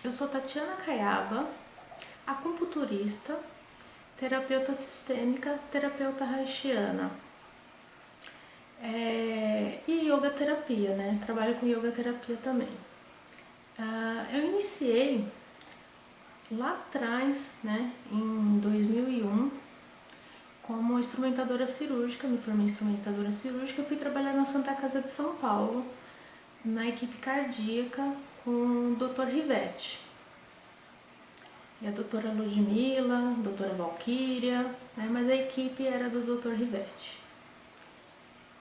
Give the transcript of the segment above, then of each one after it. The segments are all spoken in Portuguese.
Eu sou Tatiana Caiaba, acupunturista, terapeuta sistêmica, terapeuta haitiana e yoga terapia, né? Trabalho com yoga terapia também. Eu iniciei lá atrás, né, em 2001, como instrumentadora cirúrgica, me formei em instrumentadora cirúrgica, fui trabalhar na Santa Casa de São Paulo, na equipe cardíaca com o Dr. Rivete. E a doutora Ludmila, a doutora Valquíria, né, mas a equipe era do Dr. Rivete.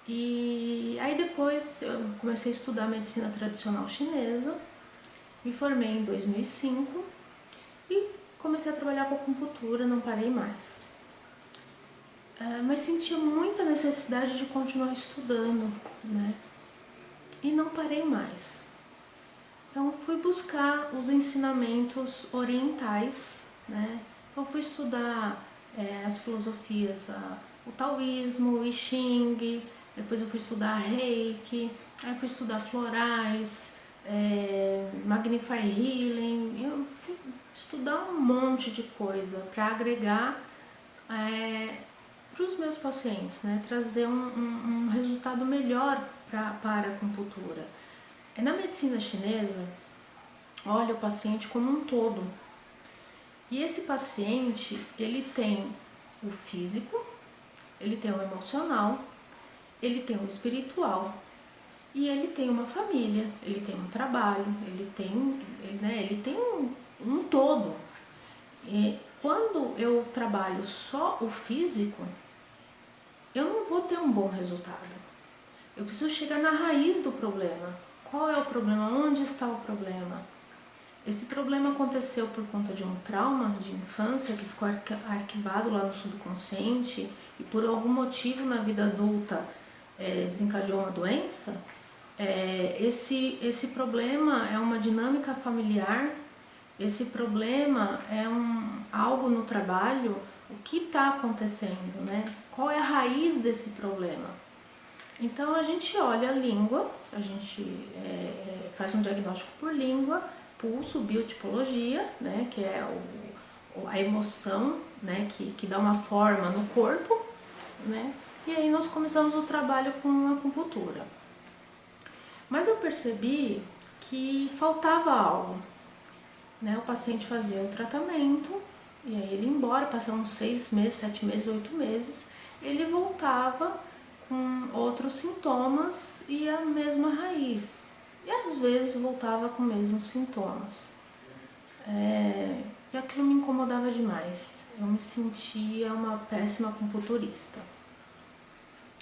E aí depois eu comecei a estudar medicina tradicional chinesa, me formei em 2005 e comecei a trabalhar com acupuntura, não parei mais. Mas sentia muita necessidade de continuar estudando, né? E não parei mais. Então fui buscar os ensinamentos orientais, né? Então fui estudar as filosofias, o taoísmo, o I Ching, depois eu fui estudar Reiki, aí fui estudar florais, Magnify Healing, eu fui estudar um monte de coisa para agregar para os meus pacientes, né? Trazer um resultado melhor para a acupuntura. Na medicina chinesa, olha o paciente como um todo. E esse paciente, ele tem o físico, ele tem o emocional, ele tem o espiritual e ele tem uma família, ele tem um trabalho, ele tem um todo. E quando eu trabalho só o físico, eu não vou ter um bom resultado. Eu preciso chegar na raiz do problema. Qual é o problema? Onde está o problema? Esse problema aconteceu por conta de um trauma de infância que ficou arquivado lá no subconsciente e por algum motivo na vida adulta desencadeou uma doença. Esse problema é uma dinâmica familiar, esse problema é algo no trabalho. O que está acontecendo, né? Qual é a raiz desse problema? Então a gente olha a língua, a gente faz um diagnóstico por língua, pulso, biotipologia, né, que é a emoção, né, que dá uma forma no corpo, né, e aí nós começamos o trabalho com a acupuntura. Mas eu percebi que faltava algo, né, o paciente fazia o tratamento, e aí ele ia embora, passava uns 6 meses, 7 meses, 8 meses, ele voltava com outros sintomas e a mesma raiz. E às vezes voltava com os mesmos sintomas. E aquilo me incomodava demais. Eu me sentia uma péssima acupunturista.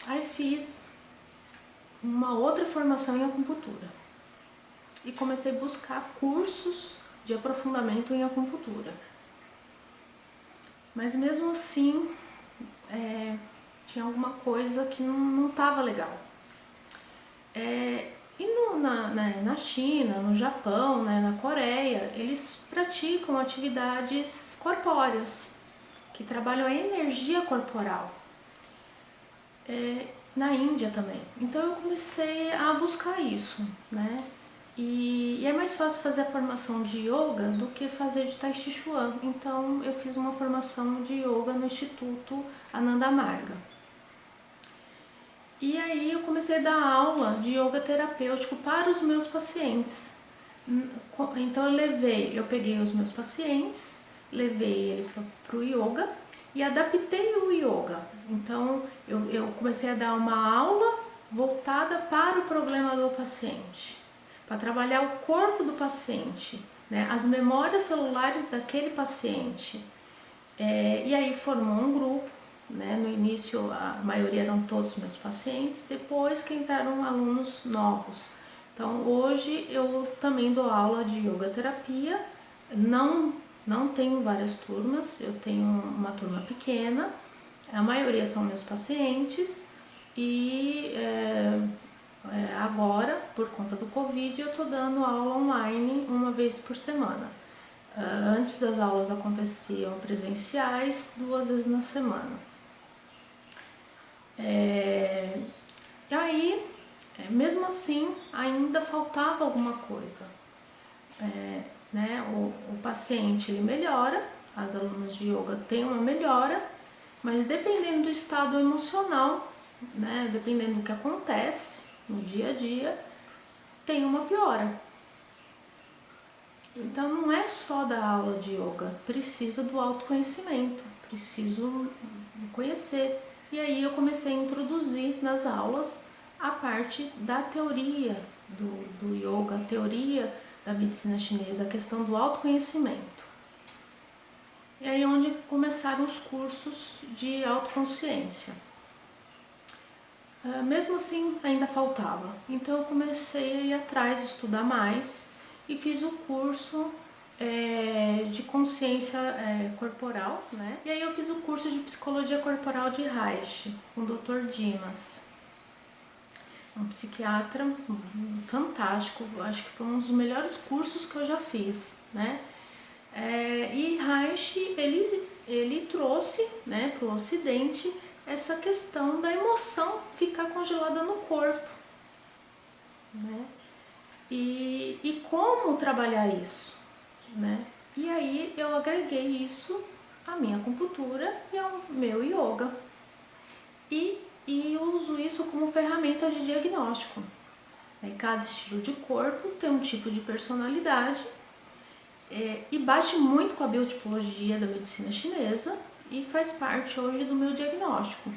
Aí fiz uma outra formação em acupuntura. E comecei a buscar cursos de aprofundamento em acupuntura. Mas mesmo assim, tinha alguma coisa que não estava legal. Na China, no Japão, né, na Coreia, eles praticam atividades corpóreas, que trabalham a energia corporal. Na Índia também. Então eu comecei a buscar isso, né? E é mais fácil fazer a formação de yoga do que fazer de Tai Chi Chuan. Então eu fiz uma formação de yoga no Instituto Ananda Marga. E aí eu comecei a dar aula de yoga terapêutico para os meus pacientes. Então eu peguei os meus pacientes, levei ele para o yoga e adaptei o yoga. Então eu comecei a dar uma aula voltada para o problema do paciente, para trabalhar o corpo do paciente, né, as memórias celulares daquele paciente. E aí formou um grupo. Né? No início a maioria eram todos meus pacientes, depois que entraram alunos novos. Então hoje eu também dou aula de yoga terapia, não tenho várias turmas, eu tenho uma turma pequena, a maioria são meus pacientes e agora, por conta do Covid, eu estou dando aula online uma vez por semana. Antes as aulas aconteciam presenciais 2 vezes na semana. E aí, mesmo assim, ainda faltava alguma coisa. né? O paciente ele melhora, as alunas de yoga têm uma melhora, mas dependendo do estado emocional, né? Dependendo do que acontece no dia a dia, tem uma piora. Então não é só da aula de yoga, precisa do autoconhecimento, preciso conhecer. E aí eu comecei a introduzir nas aulas a parte da teoria do yoga, a teoria da medicina chinesa, a questão do autoconhecimento. E aí onde começaram os cursos de autoconsciência. Mesmo assim ainda faltava, então eu comecei a ir atrás, estudar mais e fiz o curso de consciência corporal, né? E aí eu fiz o curso de psicologia corporal de Reich, com o Dr. Dimas, um psiquiatra fantástico, acho que foi um dos melhores cursos que eu já fiz, né? E Reich, ele trouxe, né, para o Ocidente essa questão da emoção ficar congelada no corpo, né? E como trabalhar isso, né? E aí eu agreguei isso à minha acupuntura e ao meu yoga e uso isso como ferramenta de diagnóstico. Cada estilo de corpo tem um tipo de personalidade e bate muito com a biotipologia da medicina chinesa e faz parte hoje do meu diagnóstico.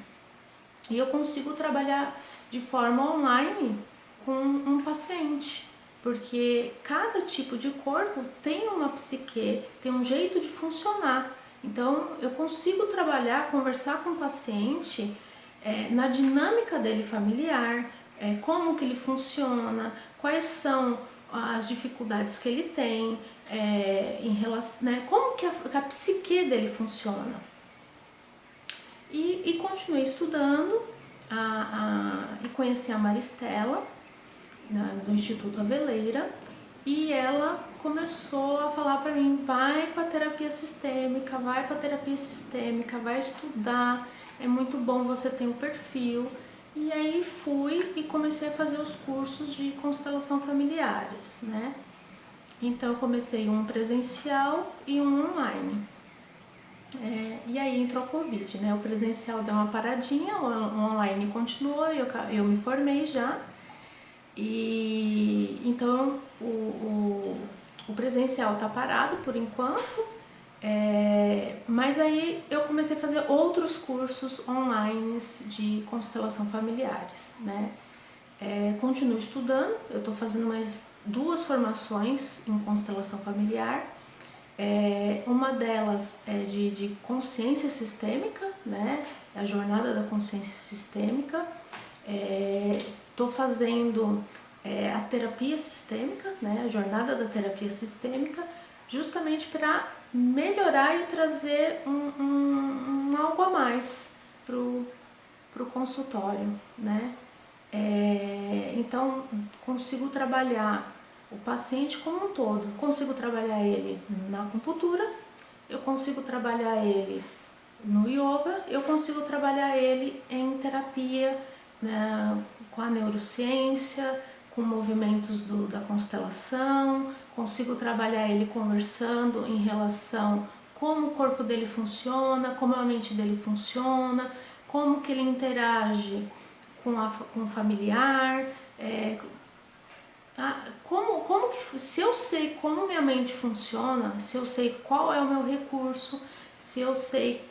E eu consigo trabalhar de forma online com um paciente, porque cada tipo de corpo tem uma psique, tem um jeito de funcionar. Então eu consigo trabalhar, conversar com o paciente na dinâmica dele familiar, como que ele funciona, quais são as dificuldades que ele tem, em relação, né, como que a psique dele funciona. E continuei estudando e conheci a Maristela, do Instituto Aveleira, e ela começou a falar para mim, vai para terapia sistêmica, vai estudar, é muito bom, você tem um perfil. E aí fui e comecei a fazer os cursos de constelação familiares, né? Então eu comecei um presencial e um online. E aí entrou a Covid, né? O presencial deu uma paradinha, o online continuou, eu me formei já. E então o presencial está parado por enquanto, mas aí eu comecei a fazer outros cursos online de constelação familiares, né? Continuo estudando, eu estou fazendo mais 2 formações em constelação familiar. Uma delas é de consciência sistêmica, né? A jornada da consciência sistêmica. Estou fazendo a terapia sistêmica, né? A jornada da terapia sistêmica, justamente para melhorar e trazer um algo a mais pro consultório, né? Então consigo trabalhar o paciente como um todo, consigo trabalhar ele na acupuntura, eu consigo trabalhar ele no yoga, eu consigo trabalhar ele em terapia, né, com a neurociência, com movimentos da constelação, consigo trabalhar ele conversando em relação como o corpo dele funciona, como a mente dele funciona, como que ele interage com o familiar, como que, se eu sei como minha mente funciona, se eu sei qual é o meu recurso, se eu sei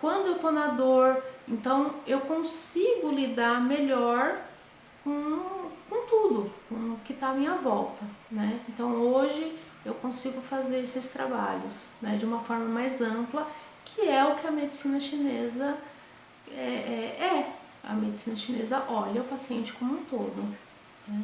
quando eu tô na dor, então eu consigo lidar melhor com tudo, com o que está à minha volta, né? Então hoje eu consigo fazer esses trabalhos, né, de uma forma mais ampla, que é o que a medicina chinesa A medicina chinesa olha o paciente como um todo, né?